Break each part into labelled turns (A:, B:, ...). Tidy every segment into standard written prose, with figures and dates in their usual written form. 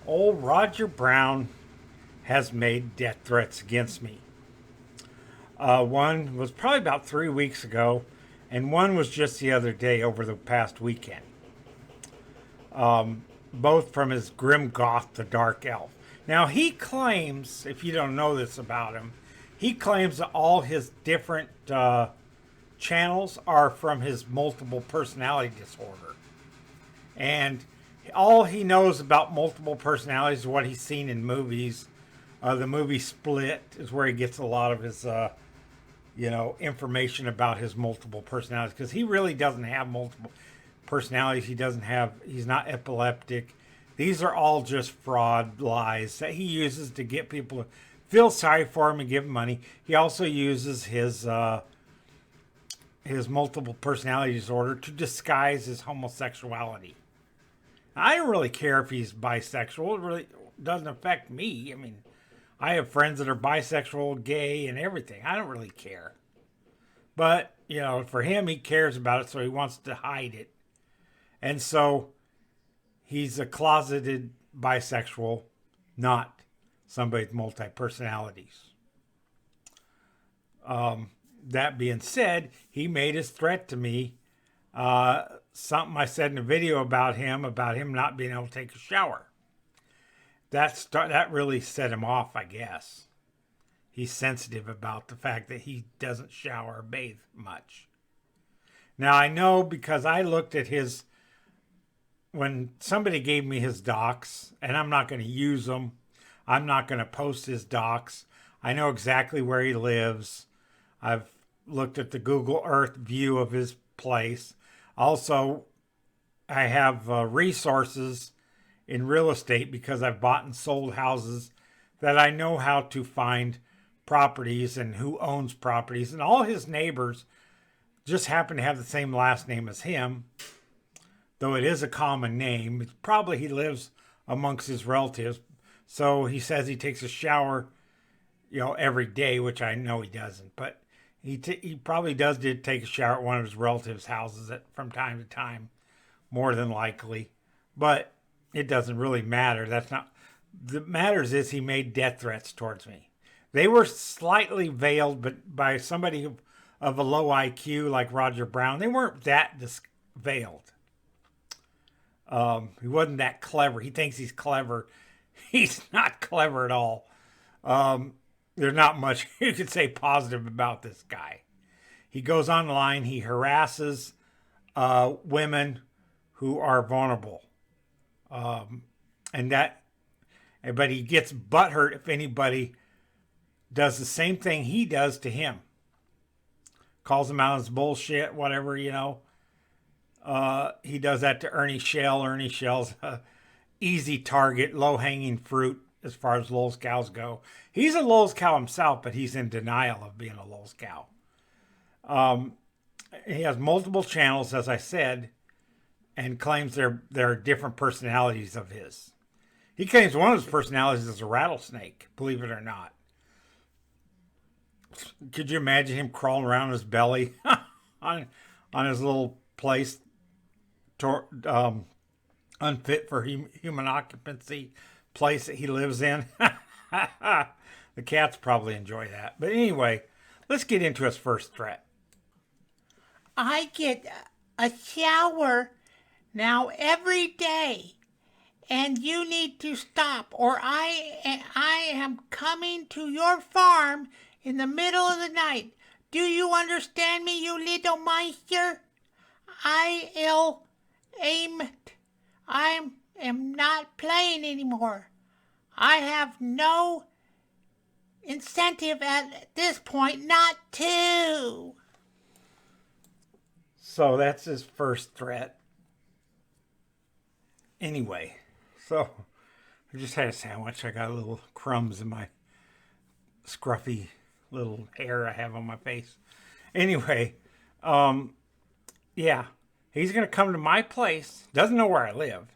A: Old Roger Brown has made death threats against me. One was probably about 3 weeks ago, and one was just the other day over the past weekend. Both from his Grim Goth, the Dark Elf. Now, he claims, if you don't know this about him, he claims that all his different channels are from his multiple personality disorder. And all he knows about multiple personalities is what he's seen in movies. The movie Split is where he gets a lot of his, information about his multiple personalities, because he really doesn't have multiple personalities. He's not epileptic. These are all just fraud lies that he uses to get people to feel sorry for him and give him money. He also uses his multiple personality disorder to disguise his homosexuality. I don't really care if he's bisexual. It really doesn't affect me. I mean, I have friends that are bisexual, gay, and everything. I don't really care. But, for him, he cares about it, so he wants to hide it. And so he's a closeted bisexual, not somebody with multi-personalities. That being said, he made his threat to me. Something I said in a video about him not being able to take a shower. That really set him off, I guess. He's sensitive about the fact that he doesn't shower or bathe much. Now, I know because I looked at when somebody gave me his docs, and I'm not going to use them. I'm not going to post his docs. I know exactly where he lives. I've looked at the Google Earth view of his place. Also, I have resources in real estate because I've bought and sold houses that I know how to find properties and who owns properties. And all his neighbors just happen to have the same last name as him, though it is a common name. It's probably he lives amongst his relatives. So he says he takes a shower, every day, which I know he doesn't. But he probably did take a shower at one of his relatives' houses from time to time, more than likely. But it doesn't really matter. That matters is he made death threats towards me. They were slightly veiled, but by somebody of a low IQ like Roger Brown, they weren't that veiled. He wasn't that clever. He thinks he's clever. He's not clever at all. There's not much you could say positive about this guy. He goes online. He harasses women who are vulnerable. But he gets butthurt if anybody does the same thing he does to him. Calls him out as bullshit, whatever, He does that to Ernie Shell. Ernie Shell's a easy target, low-hanging fruit as far as Lowell's cows go. He's a Lowell's cow himself, but he's in denial of being a Lowell's cow. He has multiple channels, as I said, and claims there are different personalities of his. He claims one of his personalities is a rattlesnake, believe it or not. Could you imagine him crawling around his belly on his little place, unfit for human occupancy place that he lives in? The cats probably enjoy that. But anyway, let's get into his first threat.
B: I get a shower now every day, and you need to stop, or I am coming to your farm in the middle of the night. Do you understand me, you little monster? I am not playing anymore. I have no incentive at this point not to.
A: So that's his first threat. Anyway, so I just had a sandwich. I got a little crumbs in my scruffy little hair I have on my face. Anyway, yeah, he's going to come to my place. Doesn't know where I live,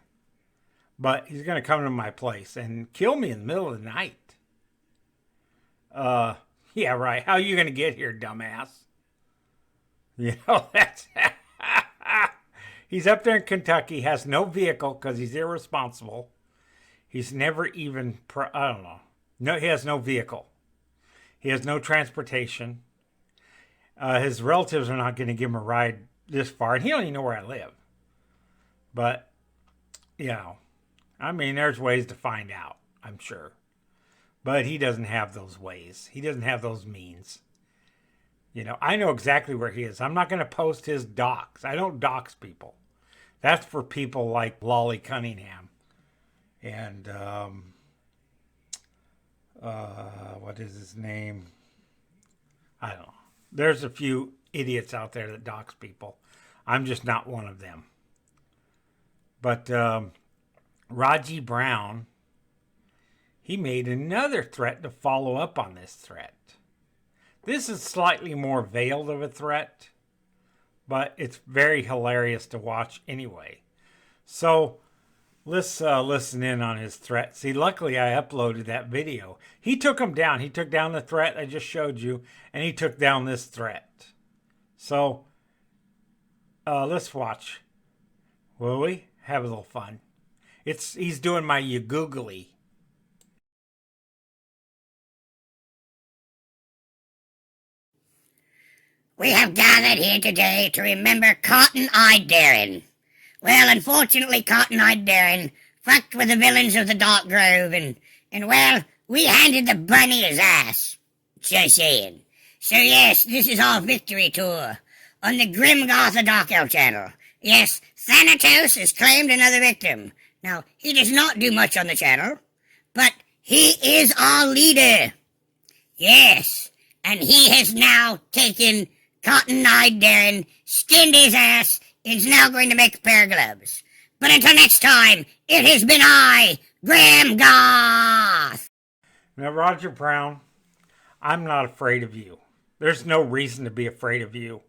A: but he's going to come to my place and kill me in the middle of the night. Yeah, right. How are you going to get here, dumbass? That's... He's up there in Kentucky, has no vehicle because he's irresponsible. He's never even, I don't know. No, he has no vehicle. He has no transportation. His relatives are not going to give him a ride this far, and he don't even know where I live. But, you know, I mean, there's ways to find out, I'm sure. But he doesn't have those ways. He doesn't have those means. You know, I know exactly where he is. I'm not going to post his docs. I don't dox people. That's for people like Lolly Cunningham. And, what is his name? I don't know. There's a few idiots out there that dox people. I'm just not one of them. But Raji Brown, he made another threat to follow up on this threat. This is slightly more veiled of a threat, but it's very hilarious to watch anyway. So let's listen in on his threat. See, luckily I uploaded that video. He took him down. He took down the threat I just showed you, and he took down this threat. So let's watch. Will we? Have a little fun. He's doing my you googly.
C: We have gathered here today to remember Cotton-Eyed Darren. Well, unfortunately, Cotton-Eyed Darren fucked with the villains of the Dark Grove, and well, we handed the bunny his ass. Just saying. So yes, this is our victory tour on the Grimgoth Darkel channel. Yes, Thanatos has claimed another victim. Now, he does not do much on the channel, but he is our leader. Yes, and he has now taken Cotton-Eyed Darren, skinned his ass, is now going to make a pair of gloves. But until next time, it has been I, Graham Goth.
A: Now, Roger Brown, I'm not afraid of you. There's no reason to be afraid of you.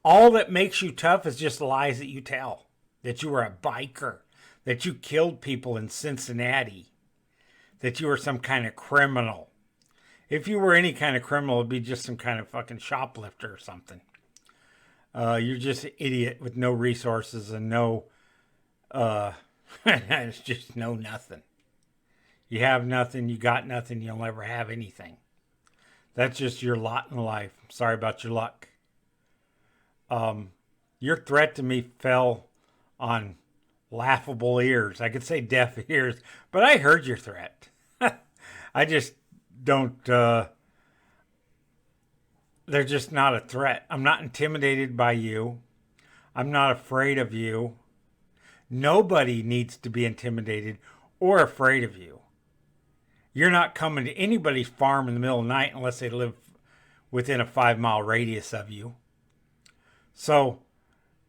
A: All that makes you tough is just lies that you tell. That you were a biker. That you killed people in Cincinnati. That you were some kind of criminal. If you were any kind of criminal, it'd be just some kind of fucking shoplifter or something. You're just an idiot with no resources and no, it's just no nothing. You have nothing, you got nothing, you'll never have anything. That's just your lot in life. I'm sorry about your luck. Your threat to me fell on laughable ears. I could say deaf ears, but I heard your threat. I just don't, they're just not a threat. I'm not intimidated by you. I'm not afraid of you. Nobody needs to be intimidated or afraid of you. You're not coming to anybody's farm in the middle of the night unless they live within a 5-mile radius of you. So,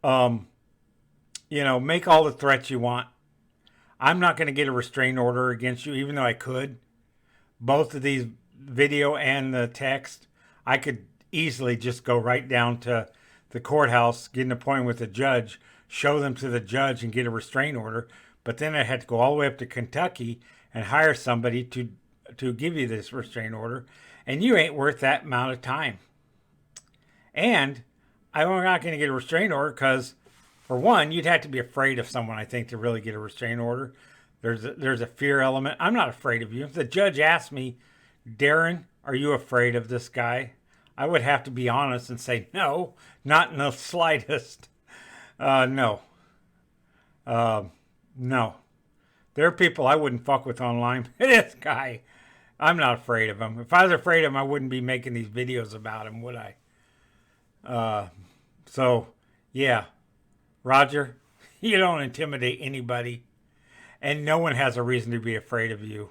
A: make all the threats you want. I'm not going to get a restraining order against you, even though I could. Both of these video and the text, I could easily just go right down to the courthouse, get an appointment with the judge, show them to the judge and get a restraining order. But then I had to go all the way up to Kentucky and hire somebody to give you this restraining order. And you ain't worth that amount of time. And I'm not going to get a restraining order because, for one, you'd have to be afraid of someone, I think, to really get a restraining order. There's a fear element. I'm not afraid of you. If the judge asked me, Darren, are you afraid of this guy? I would have to be honest and say, no, not in the slightest. No. No. There are people I wouldn't fuck with online. This guy, I'm not afraid of him. If I was afraid of him, I wouldn't be making these videos about him, would I? So, yeah. Roger, you don't intimidate anybody. And no one has a reason to be afraid of you.